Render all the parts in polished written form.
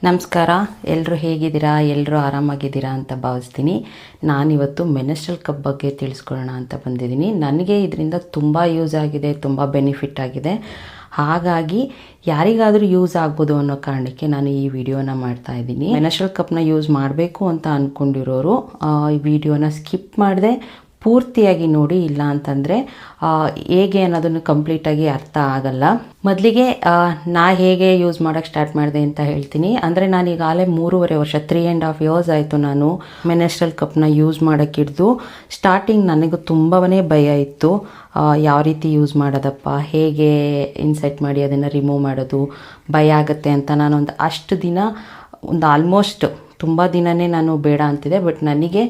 ನಮಸ್ಕಾರ. ಎಲ್ಲರೂ ಹೇಗಿದ್ದೀರಾ? ಎಲ್ಲರೂ ಆರಾಮಾಗಿದ್ದೀರಾ ಅಂತ ಭಾವಿಸ್ತೀನಿ. ನಾನಿವತ್ತು ಮೆನ್ಸ್ಟ್ರಲ್ ಕಪ್ ಬಗ್ಗೆ ತಿಳಿಸ್ಕೊಳ್ಳೋಣ ಅಂತ ಬಂದಿದ್ದೀನಿ. ನನಗೆ ಇದರಿಂದ ತುಂಬ ಯೂಸ್ ಆಗಿದೆ, ತುಂಬ ಬೆನಿಫಿಟ್ ಆಗಿದೆ. ಹಾಗಾಗಿ ಯಾರಿಗಾದರೂ ಯೂಸ್ ಆಗ್ಬೋದು ಅನ್ನೋ ಕಾರಣಕ್ಕೆ ನಾನು ಈ ವಿಡಿಯೋನ ಮಾಡ್ತಾ ಇದ್ದೀನಿ. ಮೆನ್ಸ್ಟ್ರಲ್ ಕಪ್ನ ಯೂಸ್ ಮಾಡಬೇಕು ಅಂತ ಅಂದ್ಕೊಂಡಿರೋರು ಈ ವಿಡಿಯೋನ ಸ್ಕಿಪ್ ಮಾಡದೆ ಪೂರ್ತಿಯಾಗಿ ನೋಡಿ, ಇಲ್ಲ ಅಂತಂದರೆ ಹೇಗೆ ಅನ್ನೋದನ್ನು ಕಂಪ್ಲೀಟಾಗಿ ಅರ್ಥ ಆಗಲ್ಲ. ಮೊದಲಿಗೆ ನಾ ಹೇಗೆ ಯೂಸ್ ಮಾಡೋಕ್ಕೆ ಸ್ಟಾರ್ಟ್ ಮಾಡಿದೆ ಅಂತ ಹೇಳ್ತೀನಿ. ಅಂದರೆ ನಾನು ಈಗಾಗಲೇ 3.5 ವರ್ಷ 3.5 years ಆಯಿತು ನಾನು ಮೆನ್ಸ್ಟ್ರಲ್ ಕಪ್ನ ಯೂಸ್ ಮಾಡೋಕ್ಕಿಡ್ದು. ಸ್ಟಾರ್ಟಿಂಗ್ ನನಗೂ ತುಂಬಾ ಭಯ ಇತ್ತು. ಯಾವ ರೀತಿ ಯೂಸ್ ಮಾಡೋದಪ್ಪ, ಹೇಗೆ ಇನ್ಸರ್ಟ್ ಮಾಡಿ ಅದನ್ನು ರಿಮೂವ್ ಮಾಡೋದು, ಭಯ ಆಗುತ್ತೆ ಅಂತ ನಾನೊಂದು ಅಷ್ಟು ದಿನ ಆಲ್ಮೋಸ್ಟ್ ತುಂಬ ದಿನವೇ ನಾನು ಬೇಡ ಅಂತಿದೆ. ಬಟ್ ನನಗೆ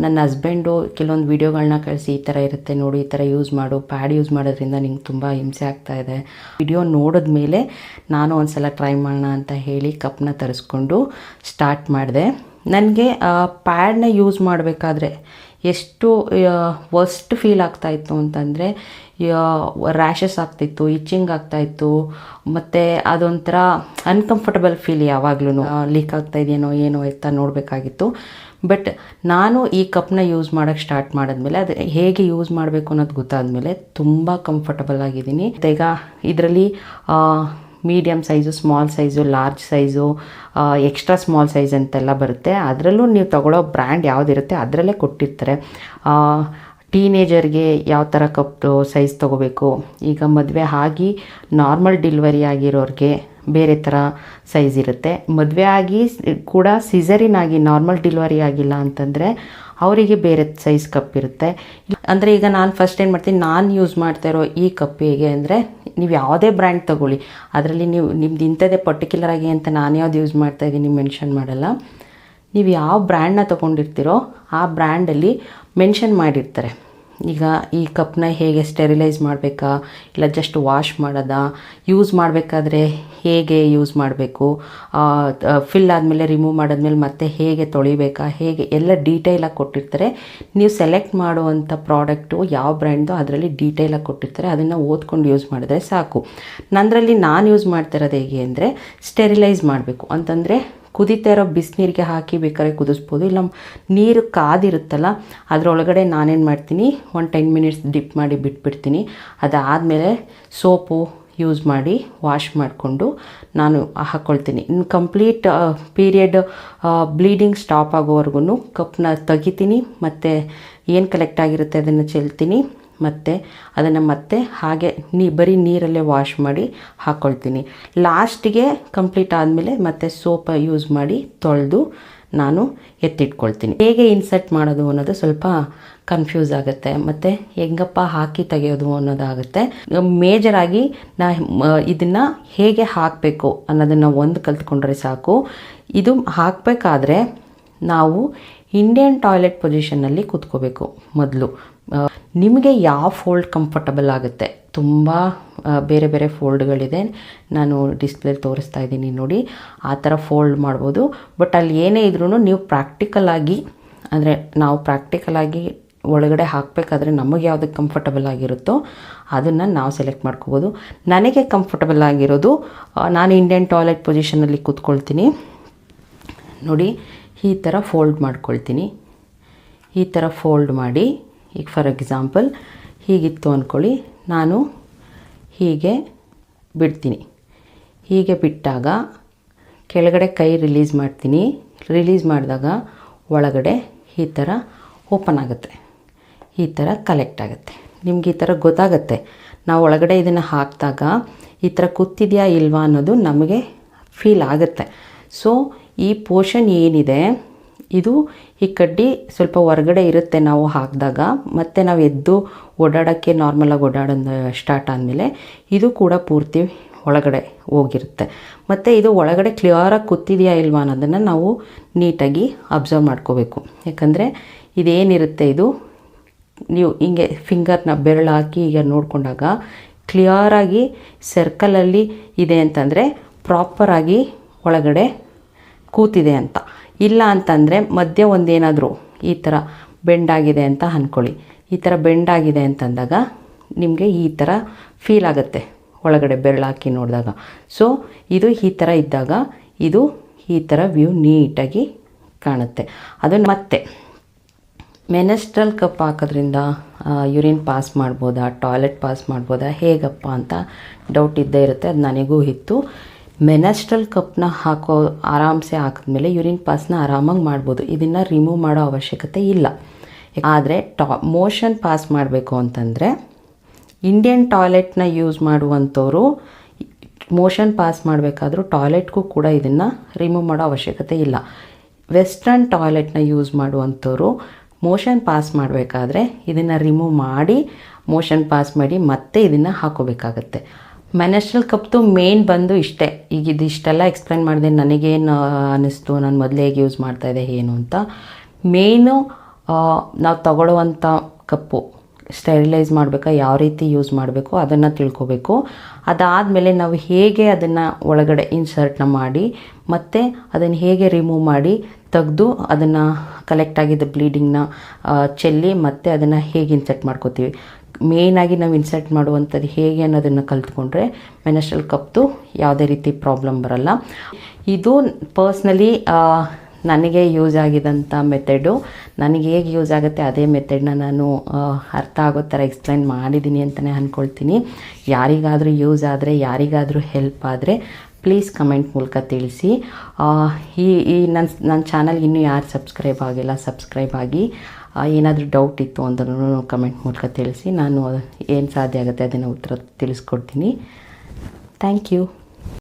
ನನ್ನ ಹಸ್ಬೆಂಡು ಕೆಲವೊಂದು ವೀಡಿಯೋಗಳನ್ನ ಕಳಿಸಿ, ಈ ಥರ ಇರುತ್ತೆ ನೋಡಿ, ಈ ಥರ ಯೂಸ್ ಮಾಡು, ಪ್ಯಾಡ್ ಯೂಸ್ ಮಾಡೋದ್ರಿಂದ ನಿಂಗೆ ತುಂಬ ಹಿಂಸೆ ಆಗ್ತಾಯಿದೆ. ವಿಡಿಯೋ ನೋಡಿದ ಮೇಲೆ ನಾನು ಒಂದು ಸಲ ಟ್ರೈ ಮಾಡೋಣ ಅಂತ ಹೇಳಿ ಕಪ್ನ ತರಿಸ್ಕೊಂಡು ಸ್ಟಾರ್ಟ್ ಮಾಡಿದೆ. ನನಗೆ ಪ್ಯಾಡ್ನ ಯೂಸ್ ಮಾಡಬೇಕಾದ್ರೆ ಎಷ್ಟು ವರ್ಸ್ಟ್ ಫೀಲ್ ಆಗ್ತಾಯಿತ್ತು ಅಂತಂದರೆ, ರ್ಯಾಷಸ್ ಆಗ್ತಿತ್ತು, ಇಚ್ಚಿಂಗ್ ಆಗ್ತಾಯಿತ್ತು, ಮತ್ತು ಅದೊಂಥರ ಅನ್ಕಂಫರ್ಟಬಲ್ ಫೀಲ್. ಯಾವಾಗ್ಲೂ ಲೀಕ್ ಆಗ್ತಾಯಿದೆಯೇನೋ ಏನೋ ಅಂತ ನೋಡಬೇಕಾಗಿತ್ತು. ಬಟ್ ನಾನು ಈ ಕಪ್ನ ಯೂಸ್ ಮಾಡೋಕ್ಕೆ ಸ್ಟಾರ್ಟ್ ಮಾಡಿದ್ಮೇಲೆ, ಅದು ಹೇಗೆ ಯೂಸ್ ಮಾಡಬೇಕು ಅನ್ನೋದು ಗೊತ್ತಾದಮೇಲೆ ತುಂಬ ಕಂಫರ್ಟಬಲ್ ಆಗಿದ್ದೀನಿ. ಈಗ ಇದರಲ್ಲಿ medium size, small size, large size, extra small size ಅಂತೆಲ್ಲ ಬರುತ್ತೆ. ಅದರಲ್ಲೂ ನೀವು ತಗೊಳ್ಳೋ ಬ್ರ್ಯಾಂಡ್ ಯಾವುದಿರುತ್ತೆ ಅದರಲ್ಲೇ ಕೊಟ್ಟಿರ್ತಾರೆ. ಟೀನೇಜರ್ಗೆ ಯಾವ ಥರ ಕಪ್ ಸೈಜ್ ತೊಗೋಬೇಕು, ಈಗ ಮದುವೆ ಆಗಿ ನಾರ್ಮಲ್ ಡೆಲಿವರಿ ಆಗಿರೋರಿಗೆ ಬೇರೆ ಥರ ಸೈಜ್ ಇರುತ್ತೆ. ಮದುವೆ ಆಗಿ ಕೂಡ ಸಿಸರಿನ್ ಆಗಿ ನಾರ್ಮಲ್ ಡೆಲಿವರಿ ಆಗಿಲ್ಲ ಅಂತಂದರೆ ಅವರಿಗೆ ಬೇರೆ ಸೈಜ್ ಕಪ್ ಇರುತ್ತೆ. ಅಂದರೆ ಈಗ ನಾನು ಫಸ್ಟ್ ಏನು ಮಾಡ್ತೀನಿ, ನಾನು ಯೂಸ್ ಮಾಡ್ತಾ ಇರೋ ಈ ಕಪ್ ಹೇಗೆ ಅಂದರೆ, ನೀವು ಯಾವುದೇ ಬ್ರ್ಯಾಂಡ್ ತೊಗೊಳ್ಳಿ, ಅದರಲ್ಲಿ ನೀವು ನಿಮ್ದು ಇಂಥದ್ದೇ ಪರ್ಟಿಕ್ಯುಲರಾಗಿ ಅಂತ ನಾನು ಯಾವ್ದು ಯೂಸ್ ಮಾಡ್ತಾಯಿದ್ದೀನಿ ಮೆನ್ಷನ್ ಮಾಡಲ್ಲ. ನೀವು ಯಾವ ಬ್ರ್ಯಾಂಡ್ನ ತೊಗೊಂಡಿರ್ತೀರೋ ಆ ಬ್ರ್ಯಾಂಡಲ್ಲಿ ಮೆನ್ಷನ್ ಮಾಡಿರ್ತಾರೆ. ಈಗ ಈ ಕಪ್ನ ಹೇಗೆ ಸ್ಟೆರಿಲೈಸ್ ಮಾಡಬೇಕಾ, ಇಲ್ಲ ಜಸ್ಟ್ ವಾಶ್ ಮಾಡೋದಾ, ಯೂಸ್ ಮಾಡಬೇಕಾದ್ರೆ ಹೇಗೆ ಯೂಸ್ ಮಾಡಬೇಕು, ಫಿಲ್ ಆದಮೇಲೆ ರಿಮೂವ್ ಮಾಡಿದ್ಮೇಲೆ ಮತ್ತೆ ಹೇಗೆ ತೊಳಿಬೇಕಾ, ಹೇಗೆ ಎಲ್ಲ ಡೀಟೇಲಾಗಿ ಕೊಟ್ಟಿರ್ತಾರೆ. ನೀವು ಸೆಲೆಕ್ಟ್ ಮಾಡುವಂಥ ಪ್ರಾಡಕ್ಟು ಯಾವ ಬ್ರ್ಯಾಂಡ್ದು ಅದರಲ್ಲಿ ಡೀಟೇಲಾಗಿ ಕೊಟ್ಟಿರ್ತಾರೆ. ಅದನ್ನು ಓದ್ಕೊಂಡು ಯೂಸ್ ಮಾಡಿದ್ರೆ ಸಾಕು. ನಂದರಲ್ಲಿ ನಾನು ಯೂಸ್ ಮಾಡ್ತಿರೋದು ಹೇಗೆ ಅಂದರೆ, ಸ್ಟೆರಿಲೈಸ್ ಮಾಡಬೇಕು ಅಂತಂದರೆ ಕುದೀತಾ ಇರೋ ಬಿಸಿನೀರಿಗೆ ಹಾಕಿ ಬೇಕಾದ್ರೆ ಕುದಿಸ್ಬೋದು, ಇಲ್ಲ ನೀರು ಕಾದಿರುತ್ತಲ್ಲ ಅದರೊಳಗಡೆ ನಾನೇನು ಮಾಡ್ತೀನಿ, 10 minutes ಡಿಪ್ ಮಾಡಿ ಬಿಟ್ಬಿಡ್ತೀನಿ. ಅದಾದಮೇಲೆ ಸೋಪು ಯೂಸ್ ಮಾಡಿ ವಾಶ್ ಮಾಡಿಕೊಂಡು ನಾನು ಹಾಕ್ಕೊಳ್ತೀನಿ. ಇನ್ನು ಕಂಪ್ಲೀಟ್ ಪೀರಿಯಡ್ ಬ್ಲೀಡಿಂಗ್ ಸ್ಟಾಪ್ ಆಗೋವರೆಗೂ ಕಪ್ನ ತೆಗಿತೀನಿ, ಮತ್ತು ಏನು ಕಲೆಕ್ಟ್ ಆಗಿರುತ್ತೆ ಅದನ್ನು ಚೆಲ್ತೀನಿ, ಮತ್ತು ಅದನ್ನು ಮತ್ತೆ ಹಾಗೆ ಬರೀ ನೀರಲ್ಲೇ ವಾಶ್ ಮಾಡಿ ಹಾಕ್ಕೊಳ್ತೀನಿ. ಲಾಸ್ಟಿಗೆ ಕಂಪ್ಲೀಟ್ ಆದಮೇಲೆ ಮತ್ತೆ ಸೋಪ್ ಯೂಸ್ ಮಾಡಿ ತೊಳೆದು ನಾನು ಎತ್ತಿಟ್ಕೊಳ್ತೀನಿ. ಹೇಗೆ ಇನ್ಸರ್ಟ್ ಮಾಡೋದು ಅನ್ನೋದು ಸ್ವಲ್ಪ ಕನ್ಫ್ಯೂಸ್ ಆಗುತ್ತೆ, ಮತ್ತು ಹೆಂಗಪ್ಪ ಹಾಕಿ ತೆಗೆಯೋದು ಅನ್ನೋದಾಗುತ್ತೆ. ಮೇಜರಾಗಿ ಇದನ್ನು ಹೇಗೆ ಹಾಕಬೇಕು ಅನ್ನೋದನ್ನು ಒಂದು ಕಲ್ತ್ಕೊಂಡ್ರೆ ಸಾಕು. ಇದು ಹಾಕಬೇಕಾದ್ರೆ ನಾವು ಇಂಡಿಯನ್ ಟಾಯ್ಲೆಟ್ ಪೊಸಿಷನ್ನಲ್ಲಿ ಕೂತ್ಕೋಬೇಕು ಮೊದಲು. ನಿಮಗೆ ಯಾವ ಫೋಲ್ಡ್ ಕಂಫರ್ಟಬಲ್ ಆಗುತ್ತೆ, ತುಂಬ ಬೇರೆ ಬೇರೆ ಫೋಲ್ಡ್ಗಳಿದೆ, ನಾನು ಡಿಸ್ಪ್ಲೇ ತೋರಿಸ್ತಾ ಇದ್ದೀನಿ ನೋಡಿ, ಆ ಥರ ಫೋಲ್ಡ್ ಮಾಡ್ಬೋದು. ಬಟ್ ಅಲ್ಲಿ ಏನೇ ಇದ್ರೂ ನೀವು ಪ್ರಾಕ್ಟಿಕಲಾಗಿ, ಅಂದರೆ ನಾವು ಪ್ರಾಕ್ಟಿಕಲಾಗಿ ಒಳಗಡೆ ಹಾಕಬೇಕಾದ್ರೆ ನಮಗೆ ಯಾವುದಕ್ಕೆ ಕಂಫರ್ಟಬಲ್ ಆಗಿರುತ್ತೋ ಅದನ್ನು ನಾವು ಸೆಲೆಕ್ಟ್ ಮಾಡ್ಕೋಬೋದು. ನನಗೆ ಕಂಫರ್ಟಬಲ್ ಆಗಿರೋದು, ನಾನು ಇಂಡಿಯನ್ ಟಾಯ್ಲೆಟ್ ಪೊಸಿಷನಲ್ಲಿ ಕೂತ್ಕೊಳ್ತೀನಿ ನೋಡಿ, ಈ ಥರ ಫೋಲ್ಡ್ ಮಾಡ್ಕೊಳ್ತೀನಿ. ಈ ಥರ ಫೋಲ್ಡ್ ಮಾಡಿ, ಈಗ ಫಾರ್ ಎಕ್ಸಾಂಪಲ್ ಹೀಗಿತ್ತು ಅಂದ್ಕೊಳ್ಳಿ, ನಾನು ಹೀಗೆ ಬಿಡ್ತೀನಿ. ಹೀಗೆ ಬಿಟ್ಟಾಗ ಕೆಳಗಡೆ ಕೈ ರಿಲೀಸ್ ಮಾಡ್ತೀನಿ. ರಿಲೀಸ್ ಮಾಡಿದಾಗ ಒಳಗಡೆ ಈ ಥರ ಓಪನ್ ಆಗುತ್ತೆ, ಈ ಥರ ಕಲೆಕ್ಟ್ ಆಗುತ್ತೆ. ನಿಮ್ಗೆ ಈ ಥರ ಗೊತ್ತಾಗುತ್ತೆ. ನಾವು ಒಳಗಡೆ ಇದನ್ನು ಹಾಕಿದಾಗ ಈ ಥರ ಕೂತಿದೆಯಾ ಇಲ್ವಾ ಅನ್ನೋದು ನಮಗೆ ಫೀಲ್ ಆಗುತ್ತೆ. ಸೊ ಈ ಪೋರ್ಷನ್ ಏನಿದೆ, ಇದು ಈ ಕಡ್ಡಿ ಸ್ವಲ್ಪ ಹೊರಗಡೆ ಇರುತ್ತೆ ನಾವು ಹಾಕಿದಾಗ, ಮತ್ತು ನಾವು ಎದ್ದು ಓಡಾಡೋಕ್ಕೆ ನಾರ್ಮಲಾಗಿ ಓಡಾಡೋದು ಸ್ಟಾರ್ಟ್ ಆದಮೇಲೆ ಇದು ಕೂಡ ಪೂರ್ತಿ ಒಳಗಡೆ ಹೋಗಿರುತ್ತೆ. ಮತ್ತು ಇದು ಒಳಗಡೆ ಕ್ಲಿಯರಾಗಿ ಕೂತಿದೆಯಾ ಇಲ್ವಾ ಅನ್ನೋದನ್ನು ನಾವು ನೀಟಾಗಿ ಅಬ್ಸರ್ವ್ ಮಾಡ್ಕೋಬೇಕು. ಯಾಕಂದರೆ ಇದೇನಿರುತ್ತೆ, ಇದು ನೀವು ಹಿಂಗೆ ಫಿಂಗರ್ನ ಬೆರಳು ಹಾಕಿ ಈಗ ನೋಡಿಕೊಂಡಾಗ ಕ್ಲಿಯರಾಗಿ ಸರ್ಕಲಲ್ಲಿ ಇದೆ ಅಂತಂದರೆ ಪ್ರಾಪರಾಗಿ ಒಳಗಡೆ ಕೂತಿದೆ ಅಂತ. ಇಲ್ಲ ಅಂತಂದರೆ ಮಧ್ಯೆ ಒಂದೇನಾದರೂ ಈ ಥರ ಬೆಂಡಾಗಿದೆ ಅಂತ ಅಂದ್ಕೊಳ್ಳಿ. ಈ ಥರ ಬೆಂಡಾಗಿದೆ ಅಂತಂದಾಗ ನಿಮಗೆ ಈ ಥರ ಫೀಲ್ ಆಗುತ್ತೆ ಒಳಗಡೆ ಬೆರಳು ಹಾಕಿ ನೋಡಿದಾಗ. ಸೊ ಇದು ಈ ಥರ ಇದ್ದಾಗ ಇದು ಈ ಥರ ವ್ಯೂ ನೀಟಾಗಿ ಕಾಣುತ್ತೆ. ಅದನ್ನು ಮತ್ತೆ ಮೆನೆಸ್ಟ್ರಲ್ ಕಪ್ ಹಾಕೋದ್ರಿಂದ ಯೂರಿನ್ ಪಾಸ್ ಮಾಡ್ಬೋದಾ, ಟಾಯ್ಲೆಟ್ ಪಾಸ್ ಮಾಡ್ಬೋದಾ, ಹೇಗಪ್ಪ ಅಂತ ಡೌಟ್ ಇದ್ದೇ ಇರುತ್ತೆ. ಅದು ನನಗೂ ಇತ್ತು. ಮೆನೆಸ್ಟ್ರಲ್ ಕಪ್ನ ಆರಾಮ್ಸೆ ಹಾಕಿದ್ಮೇಲೆ ಯೂರಿನ್ ಪಾಸ್ನ ಆರಾಮಾಗಿ ಮಾಡ್ಬೋದು. ಇದನ್ನು ರಿಮೂವ್ ಮಾಡೋ ಅವಶ್ಯಕತೆ ಇಲ್ಲ. ಆದರೆ ಮೋಷನ್ ಪಾಸ್ ಮಾಡಬೇಕು ಅಂತಂದರೆ ಇಂಡಿಯನ್ ಟಾಯ್ಲೆಟ್ನ ಯೂಸ್ ಮಾಡುವಂಥವ್ರು ಮೋಷನ್ ಪಾಸ್ ಮಾಡಬೇಕಾದ್ರೂ ಟಾಯ್ಲೆಟ್ಗೂ ಕೂಡ ಇದನ್ನು ರಿಮೂವ್ ಮಾಡೋ ಅವಶ್ಯಕತೆ ಇಲ್ಲ. ವೆಸ್ಟರ್ನ್ ಟಾಯ್ಲೆಟ್ನ ಯೂಸ್ ಮಾಡುವಂಥವ್ರು ಮೋಷನ್ ಪಾಸ್ ಮಾಡಬೇಕಾದ್ರೆ ಇದನ್ನು ರಿಮೂವ್ ಮಾಡಿ ಮೋಷನ್ ಪಾಸ್ ಮಾಡಿ ಮತ್ತೆ ಇದನ್ನು ಹಾಕೋಬೇಕಾಗತ್ತೆ. ಮೆನೆಸ್ಟ್ರಲ್ ಕಪ್ದು ಮೇನ್ ಬಂದು ಇಷ್ಟೇ. ಈಗ ಇದಿಷ್ಟೆಲ್ಲ ಎಕ್ಸ್ಪ್ಲೇನ್ ಮಾಡಿದೆ. ನನಗೇನು ಅನ್ನಿಸ್ತು, ನಾನು ಮೊದಲೇ ಹೇಗೆ ಯೂಸ್ ಮಾಡ್ತಾಯಿದ್ದೆ ಏನು ಅಂತ. ಮೇನು ನಾವು ತಗೊಳ್ಳುವಂಥ ಕಪ್ಪು ಸ್ಟೆರಿಲೈಸ್ ಮಾಡಬೇಕಾ, ಯಾವ ರೀತಿ ಯೂಸ್ ಮಾಡಬೇಕು ಅದನ್ನು ತಿಳ್ಕೊಬೇಕು. ಅದಾದಮೇಲೆ ನಾವು ಹೇಗೆ ಅದನ್ನು ಒಳಗಡೆ ಇನ್ಸರ್ಟ್ನ ಮಾಡಿ ಮತ್ತು ಅದನ್ನು ಹೇಗೆ ರಿಮೂವ್ ಮಾಡಿ ತೆಗೆದು ಅದನ್ನು ಕಲೆಕ್ಟ್ ಆಗಿದ್ದ ಬ್ಲೀಡಿಂಗ್ನ ಚೆಲ್ಲಿ ಮತ್ತು ಅದನ್ನು ಹೇಗೆ ಇನ್ಸರ್ಟ್ ಮಾಡ್ಕೋತೀವಿ, ಮೇಯ್ನಾಗಿ ನಾವು ಇನ್ಸರ್ಟ್ ಮಾಡುವಂಥದ್ದು ಹೇಗೆ ಅನ್ನೋದನ್ನು ಕಲ್ತ್ಕೊಂಡ್ರೆ ಮೆನೆಸ್ಟ್ರಲ್ ಕಪ್ದು ಯಾವುದೇ ರೀತಿ ಪ್ರಾಬ್ಲಮ್ ಬರಲ್ಲ. ಇದು ಪರ್ಸ್ನಲಿ ನನಗೆ ಯೂಸ್ ಆಗಿದಂಥ ಮೆಥಡು. ನನಗೆ ಹೇಗೆ ಯೂಸ್ ಆಗುತ್ತೆ ಅದೇ ಮೆಥಡ್ನ ನಾನು ಅರ್ಥ ಆಗೋ ಥರ ಎಕ್ಸ್ಪ್ಲೈನ್ ಮಾಡಿದ್ದೀನಿ ಅಂತಲೇ ಅಂದ್ಕೊಳ್ತೀನಿ. ಯಾರಿಗಾದರೂ ಯೂಸ್ ಆದರೆ, ಯಾರಿಗಾದರೂ ಹೆಲ್ಪ್ ಆದರೆ ಪ್ಲೀಸ್ ಕಮೆಂಟ್ ಮೂಲಕ ತಿಳಿಸಿ. ನನ್ನ ಚಾನಲ್ಗೆ ಇನ್ನೂ ಯಾರು ಸಬ್ಸ್ಕ್ರೈಬ್ ಆಗಿಲ್ಲ, ಸಬ್ಸ್ಕ್ರೈಬ್ ಆಗಿ. ಏನಾದರೂ ಡೌಟ್ ಇತ್ತು ಅಂದ್ರೂ ಕಮೆಂಟ್ ಮೂಲಕ ತಿಳಿಸಿ. ನಾನು ಏನು ಸಾಧ್ಯ ಆಗುತ್ತೆ ಅದನ್ನು ಉತ್ತರ ತಿಳಿಸ್ಕೊಡ್ತೀನಿ. Thank you.